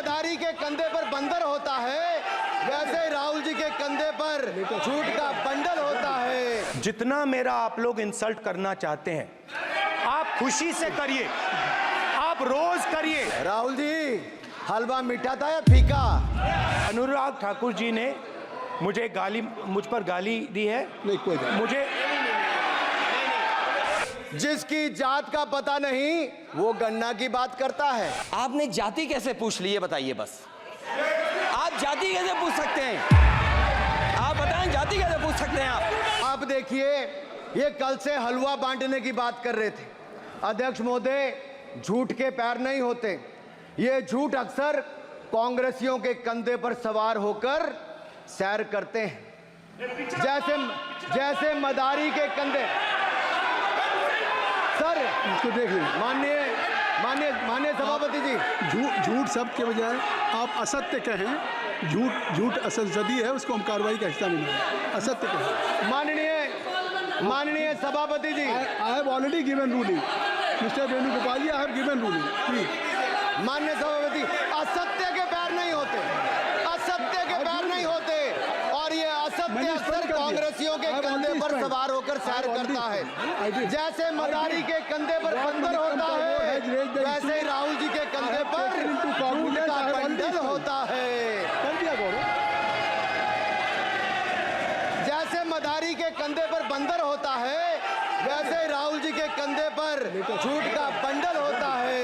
मदारी के कंधे पर बंदर होता है, वैसे ही राहुल जी के कंधे पर झूठ का बंडल होता है। जितना मेरा आप लोग इंसल्ट करना चाहते हैं, आप खुशी से करिए, आप रोज करिए। राहुल जी, हलवा मीठा था या फीका? अनुराग ठाकुर जी ने मुझ पर गाली दी है। नहीं, कोई नहीं। मुझे जिसकी जात का पता नहीं वो गन्ना की बात करता है। आपने जाति कैसे पूछ ली, ये बताइए बस। आप जाति कैसे पूछ सकते हैं? आप बताएं, जाति कैसे पूछ सकते हैं आप? आप देखिए, ये कल से हलवा बांटने की बात कर रहे थे। अध्यक्ष महोदय, झूठ के पैर नहीं होते। ये झूठ अक्सर कांग्रेसियों के कंधे पर सवार होकर सैर करते हैं, जैसे मदारी के कंधे। सर, इसको देख लीजिए। माननीय सभापति जी, झूठ शब्द के बजाय आप असत्य कहें। झूठ असंसदीय है, उसको हम कार्रवाई का हिस्सा नहीं मानेंगे। असत्य कहें। माननीय सभापति जी, I have already given ruling. Mister Venugopal ji, I have given ruling, please. माननीय सभापति, असत्य के पैर नहीं होते, असत्य के पैर नहीं होते, और ये असत्य अक्सर कांग्रेसियों के कंधे पर सवार होकर सैर करता है। जैसे मदारी के कंधे पर बंदर होता है, वैसे ही राहुल जी के कंधे पर झूठ का बंडल होता है। जैसे मदारी के कंधे पर बंदर होता है, वैसे ही राहुल जी के कंधे पर झूठ का बंडल होता है,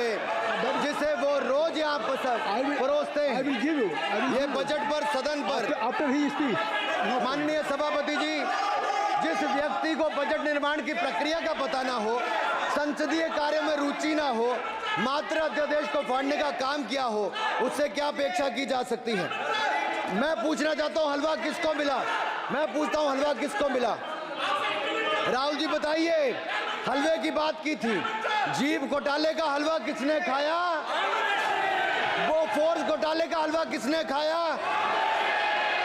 जिसे वो रोज यहाँ परोसते हैं। ये बजट पर, सदन पर। माननीय सभापति जी, जिस व्यक्ति को बजट निर्माण की प्रक्रिया का पता ना हो, संसदीय कार्य में रुचि ना हो, मात्र अध्यादेश को फाड़ने का काम किया हो, उससे क्या अपेक्षा की जा सकती है? मैं पूछना चाहता हूँ, हलवा किसको मिला? मैं पूछता हूँ, हलवा किसको मिला? राहुल जी बताइए, हलवे की बात की थी। जीभ घोटाले का हलवा किसने खाया? वो फोर्स घोटाले का हलवा किसने खाया?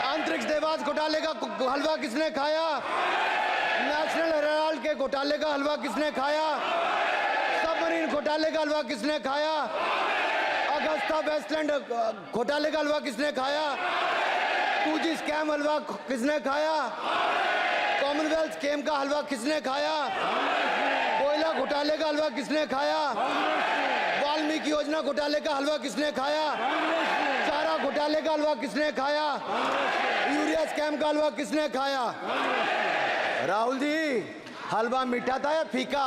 अंतरिक्ष देवास घोटाले का हलवा किसने खाया? नेशनल हेराल्ड के घोटाले का हलवा किसने खाया? सबमरीन घोटाले का हलवा किसने खाया? अगस्ता वेस्टलैंड घोटाले का हलवा किसने खाया? 2G स्कैम हलवा किसने खाया? कॉमनवेल्थ स्कीम का हलवा किसने खाया? कोयला घोटाले का हलवा किसने खाया? वाल्मीकि योजना घोटाले का हलवा किसने खाया? चारा घोटाले का हलवा किसने खाया? यूरिया स्कैम का हलवा किसने खाया? राहुल जी, हलवा मीठा था या फीका?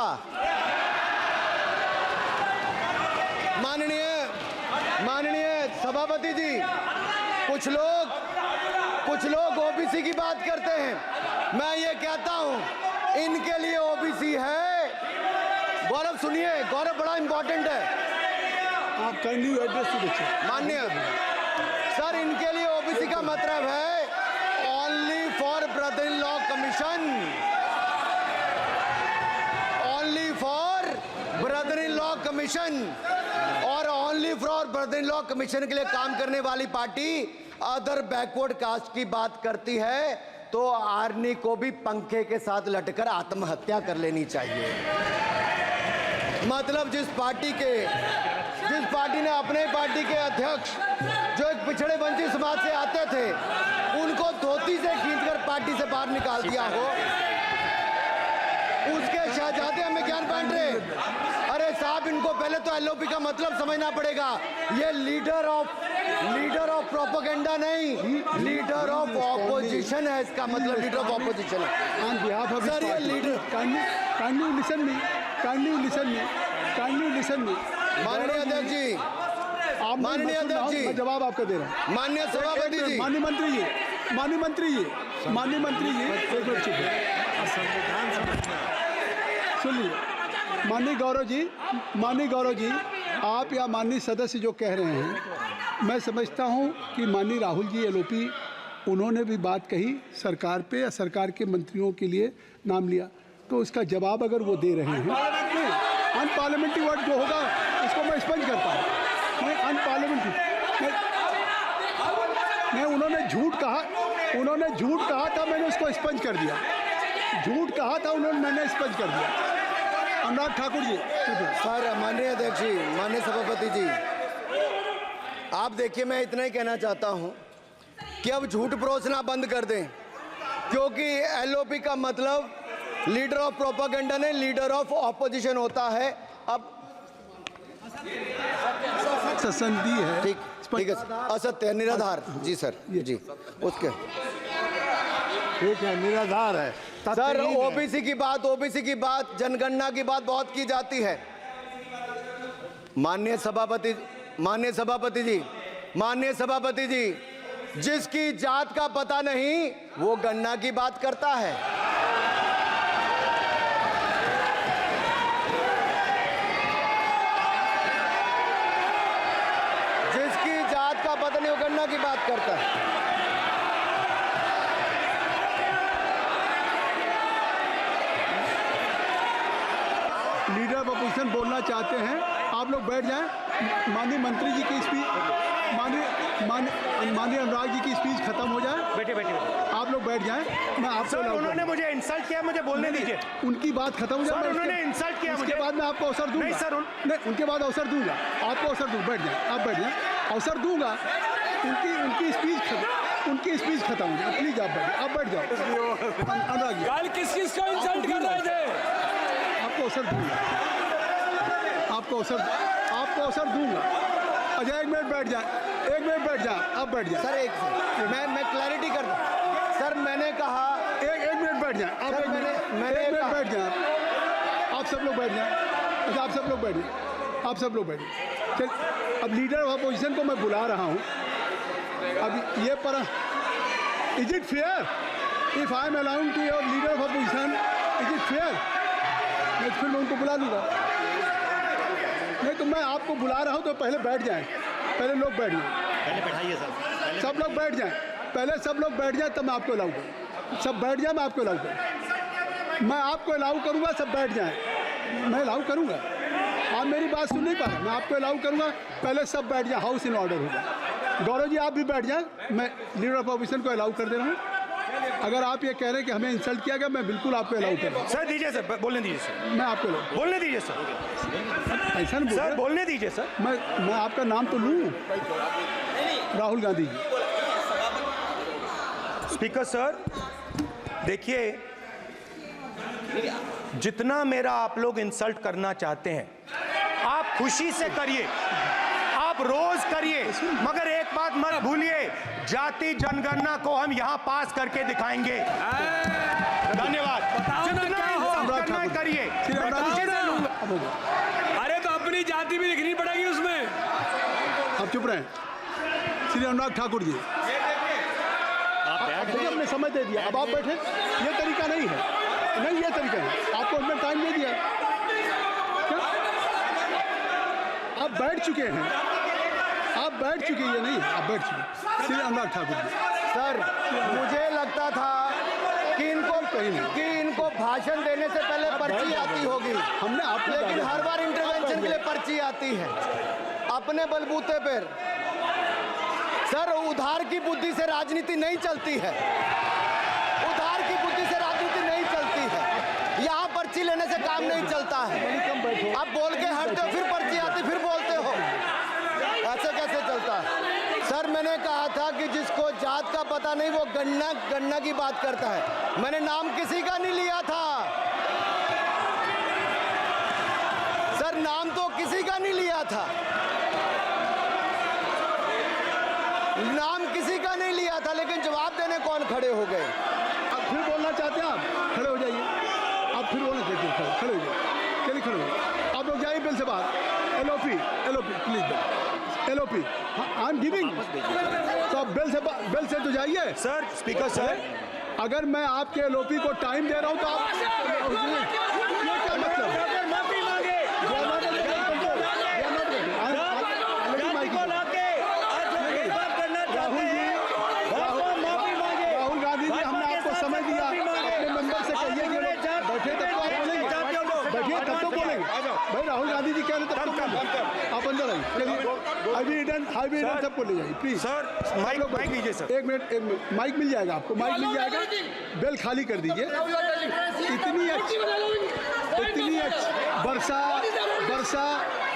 माननीय सभापति जी, कुछ लोग ओबीसी की बात करते हैं। मैं ये कहता हूं, इनके लिए ओबीसी है। गौरव सुनिए, गौरव बड़ा इंपॉर्टेंट है। आप kindly address to the chair. माननीय सर, इनके लिए ओबीसी का मतलब है only for brother in law commission, only for brother in law commission. और only for brother in law commission के लिए काम करने वाली पार्टी अदर बैकवर्ड कास्ट की बात करती है, तो आर्नी को भी पंखे के साथ लटकर आत्महत्या कर लेनी चाहिए। मतलब जिस पार्टी ने अपने पार्टी के अध्यक्ष, जो एक पिछड़े वंचित समाज से आते थे, उनको धोती से खींचकर पार्टी से बाहर निकाल दिया हो, उसके शहजादे हमें ज्ञान बांट रहे। अरे साहब, इनको पहले तो एलओपी का मतलब समझना पड़ेगा। ये लीडर ऑफ प्रोपेगेंडा नहीं, लीडर ऑफ ऑपोजिशन है। इसका मतलब लीडर ऑफ ऑपोजिशन है। ऑन बिहाफ ऑफ सर, ये लीडर, काइंडली लिसन मी। माननीय अध्यक्ष जी, माननीय अध्यक्ष जी, मैं जवाब आपको दे रहा हूँ। माननीय सभापति जी, माननीय मंत्री जी, एक मिनट चुप सुनिए। माननीय गौरव जी, आप या माननीय सदस्य जो कह रहे हैं, मैं समझता हूं कि माननीय राहुल जी एलओपी, उन्होंने भी बात कही सरकार पे या सरकार के मंत्रियों के लिए नाम लिया, तो उसका जवाब अगर वो दे रहे हैं, अनपार्लियामेंट्री वर्ड जो होगा उसको मैं स्पंज करता हूँ। मैं अनपार्लियामेंट्री, मैं उन्होंने झूठ कहा था, मैंने उसको स्पंज कर दिया। झूठ कहा था उन्होंने, मैंने स्पंज कर दिया। अनुराग ठाकुर जी। सर, माननीय अध्यक्ष जी, माननीय सभापति जी, आप देखिए, मैं इतना ही कहना चाहता हूं कि अब झूठ परोसना बंद कर दें, क्योंकि एलओपी का मतलब लीडर ऑफ प्रोपागेंडा नहीं, लीडर ऑफ ऑपोजिशन होता है। अब ससंदी है। ठीक है, असत्य है, निराधार। जी सर, जी उसके ठीक है, निराधार है। सर, ओबीसी की बात, जनगणना की बात बहुत की जाती है। माननीय सभापति जी, जिसकी जात का पता नहीं वो गणना की बात करता है। जिसकी जात का पता नहीं वो गणना की बात करता है। लीडर ऑफ अपोजिशन बोलना चाहते हैं, आप लोग बैठ जाएं। माननीय मंत्री जी की स्पीच, माननीय अनुराग जी की स्पीच खत्म हो जाए। बैठे बैठे आप लोग बैठ जाएं। मैं आपको सर, उन्होंने मुझे इंसल्ट किया, मुझे बोलने दीजिए। उनकी बात खत्म हो जाए। सर, उन्होंने इंसल्ट किया मुझे। उसके बाद मैं आपको अवसर दूंगा। नहीं सर, नहीं, उनके बाद अवसर दूंगा, आपको अवसर दूंगा। बैठ जाएं, आप बैठ जाएं, अवसर दूंगा। उनकी स्पीच खत्म हो जाए। प्लीज आप बैठ जाओ। अनुराग जी, कल किस चीज को इंसल्ट कर रहे थे? आपको अवसर दूंगा, आपको अवसर दूंगा। अजय, एक मिनट बैठ जाए, आप बैठ जाए। सर, मैं क्लैरिटी कर दूं। सर, मैंने कहा एक मिनट बैठ जाए। आप सर, एक मिनट बैठ जाए। आप सब लोग बैठ जाए। अच्छा, आप सब लोग बैठ जाए। चल, अब लीडर ऑफ अपोजिशन को मैं बुला रहा हूँ। अब ये पर is it fair if I am allowing to your leader of opposition? Is it fair? मैं फिर मैं उनको बुला लूँगा। नहीं तो मैं आपको बुला रहा हूँ, तो पहले बैठ जाएं। पहले लोग बैठ जाएं। पहले बैठाइए सर। सब लोग बैठ जाएं। पहले सब लोग बैठ जाएं, तब मैं आपको अलाउ करूँ। सब बैठ जाएं, मैं आपको अलाउ करूँ। मैं आपको अलाउ करूँगा, सब बैठ जाएं। मैं अलाउ करूँगा। आप मेरी बात सुन नहीं पा रहे। मैं आपको अलाउ करूँगा, पहले सब बैठ जाएं। हाउस इन ऑर्डर होगा। गौरव जी, आप भी बैठ जाएं। मैं लीडर ऑफ अपोजिशन को अलाउ कर दे रहा हूँ। अगर आप ये कह रहे हैं कि हमें इंसल्ट किया गया, मैं बिल्कुल आपको अलाउ कर रहा हूँ। सर दीजिए, सर बोलने दीजिए। सर मैं आपको बोलने दीजिए। सर ऐसा नहीं सर बोल बोलने दीजिए। सर मैं आपका नाम तो लूँ। राहुल गांधी जी। स्पीकर सर, देखिए, जितना मेरा आप लोग इंसल्ट करना चाहते हैं, आप खुशी से करिए, आप रोज करिए, मगर एक बात मत भूलिए, जाति जनगणना को हम यहां पास करके दिखाएंगे। धन्यवाद। जितना इंसल्ट करना है करिए। अरे तो अपनी जाति भी दिखनी पड़ेगी उसमें। आप चुप रहें। श्री अनुराग ठाकुर जी, देखिए, हमने समय दे दिया, अब आप बैठे। ये तरीका नहीं है। नहीं, ये तरीका है। आपको हमने टाइम दे दिया। क्या? आप बैठ चुके हैं। आप बैठ चुके, ये नहीं, आप बैठ चुके। श्री अनुराग ठाकुर जी। सर, मुझे लगता था कि इनको भाषण देने से पहले पर्ची आती होगी। हमने आपको, लेकिन हर बार इंटरवेंशन के लिए पर्ची आती है अपने बलबूते पर। सर, उधार की बुद्धि से राजनीति नहीं चलती है। उधार की बुद्धि से राजनीति नहीं चलती है। यहाँ पर्ची लेने से काम नहीं चलता है। आप बोल के हटते हो, फिर पर्ची आती, फिर बोलते हो। ऐसे कैसे चलता है? सर, मैंने कहा था कि जिसको जात का पता नहीं वो गणना की बात करता है। मैंने नाम किसी का नहीं लिया था। सर, नाम तो किसी का नहीं लिया था। नाम किसी का नहीं लिया था, लेकिन जवाब देने कौन खड़े हो गए? आप फिर बोलना चाहते हैं? आप खड़े हो जाइए। आप फिर बोलना चाहते हैं? खड़े हो जाइए। चलिए, खड़े हो जाइए। आप लोग जाइए बिल से बाहर। LOP please. LOP I am giving. तो आप बिल से तो जाइए। सर, स्पीकर सर, अगर मैं आपके एलओपी को टाइम दे रहा हूं तो आप ये क्या मतलब? माफी मांगे। राहुल गांधी जी, हमने आपको समय दिया। अपने मेंबर से कहिए कि बैठे तब तो आप बोलेंगे। बैठिए तब तो बोलेंगे। भाई, राहुल गांधी जी कह रहे तब तो आप अंदर आइए। चलिए, हाईवे सबको ले जाइए प्लीज। सर माइक लीजिए। सर एक मिनट, माइक मिल जाएगा आपको। माइक मिल जाएगा। बेल खाली कर दीजिए। इतनी अच्छी वर्षा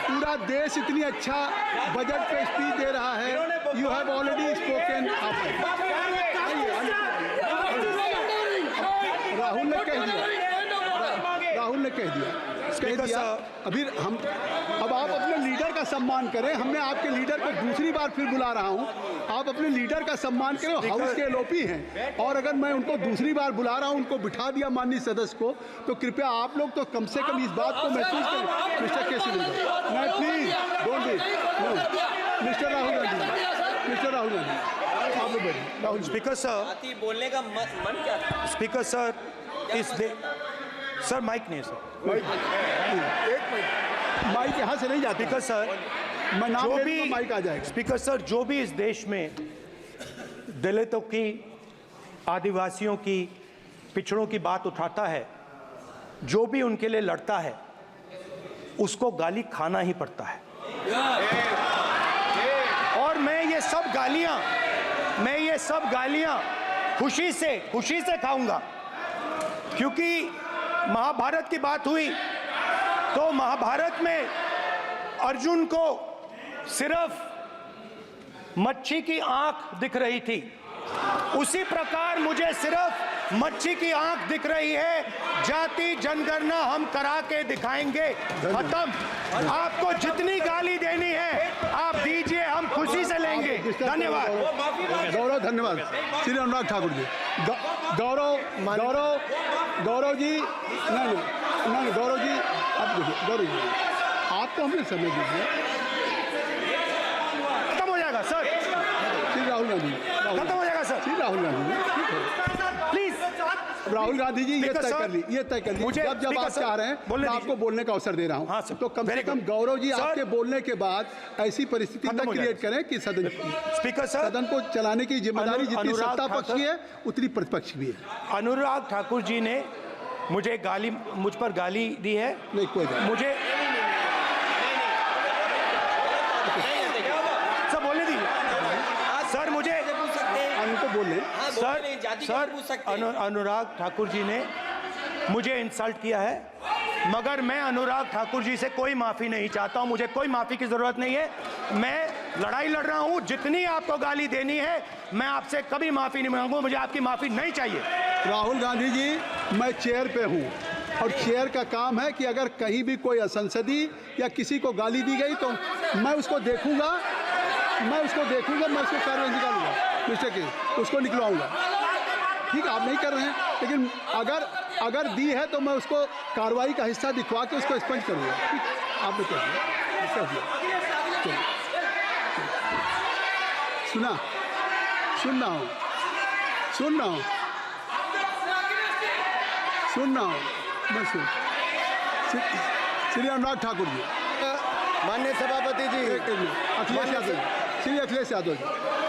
पूरा देश इतनी अच्छा बजट पे स्पीच दे रहा है। You have already spoken. Rahul ने कह दिया, राहुल ने कह दिया, कह दिया। अभी हम, अब आप अपने लीडर का सम्मान करें। हमने आपके लीडर को दूसरी बार फिर बुला रहा हूं, आप अपने लीडर का सम्मान करें। हाउस के एलओपी हैं और अगर मैं उनको दूसरी बार बुला रहा हूं, उनको बिठा दिया माननीय सदस्य को, तो कृपया आप लोग तो कम से कम इस बात को महसूस करें। मिस्टर केसी नहीं, please don't be, mister Rahul Gandhi, mister Rahul Gandhi, आप लोग बैठिए। राहुल स्पीकर सर, जाति बोलने का मन क्या था? स्पीकर सर, इस दे सर माइक नहीं है सर, माइक यहाँ से नहीं जाती। स्पीकर सर, मैं नाम जो ले भी लूंगा, माइक आ जाएगा। स्पीकर सर, जो भी इस देश में दलितों की, आदिवासियों की, पिछड़ों की बात उठाता है, जो भी उनके लिए लड़ता है, उसको गाली खाना ही पड़ता है। और मैं ये सब गालियां खुशी से खाऊंगा, क्योंकि महाभारत की बात हुई तो महाभारत में अर्जुन को सिर्फ मच्छी की आंख दिख रही थी, उसी प्रकार मुझे सिर्फ मच्छी की आंख दिख रही है। जाति जनगणना हम करा के दिखाएंगे। खत्म। आपको जितनी गाली देनी है आप दीजिए, हम खुशी से लेंगे। धन्यवाद। गौरव, धन्यवाद। श्री अनुराग ठाकुर जी, गौरव जी, नहीं, गौरव जी, आप देखिए, गौरव जी, आपको हमने समय दीजिए। खत्म हो जाएगा सर, श्री राहुल गांधी, खत्म हो जाएगा सर, श्री राहुल गांधी जी, ठीक है। प्लीज। राहुल गांधी जी, ये तय कर ली, ये तय कर ली। मुझे जब आप चाह रहे हैं, मैं आपको बोलने का अवसर दे रहा हूं। हाँ सर, तो कम से कम गौरव जी, आपके बोलने के बाद ऐसी परिस्थिति न खत्म हो क्रिएट जाएगा। करें कि सदन स्पीकर सर, सदन को चलाने की जिम्मेदारी जितनी अनुराग सत्ता पक्ष की ठाकुर- है उतनी प्रतिपक्ष भी है। अनुराग ठाकुर जी ने मुझ पर गाली दी है। नहीं, कोई बात नहीं। मुझे सर बोलने दीजिए सर, मुझे पूछ सकते हैं। उनको बोल लें। हाँ, सर बोल रहे, जाति कैसे पूछ सकते हैं? अनुराग ठाकुर जी ने मुझे इंसल्ट किया है, मगर मैं अनुराग ठाकुर जी से कोई माफ़ी नहीं चाहता हूं। मुझे कोई माफ़ी की ज़रूरत नहीं है। मैं लड़ाई लड़ रहा हूं। जितनी आपको गाली देनी है, मैं आपसे कभी माफ़ी नहीं मांगूंगा। मुझे आपकी माफ़ी नहीं चाहिए। राहुल गांधी जी, मैं चेयर पे हूँ और चेयर का काम है कि अगर कहीं भी कोई असंसदीय या किसी को गाली दी गई तो मैं उसको देखूंगा, मैं उसको कार्रवाई निकालूंगा, मिस्टर के उसको निकलवाऊंगा। ठीक है, आप नहीं कर रहे हैं, लेकिन अगर दी है तो मैं उसको कार्रवाई का हिस्सा दिखवा के उसको स्पंज करूंगा। ठीक, आपने कह दिया। सुन रहा हूँ मैं श्री अनुराग ठाकुर जी, माननीय सभापति जी, अखिलेश यादव जी, श्री अखिलेश यादव जी,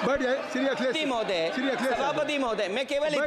बैठ जाए। श्री अखिलेश महोदय, श्री अखिलेश यादव। सभापति महोदय, मैं केवल इतना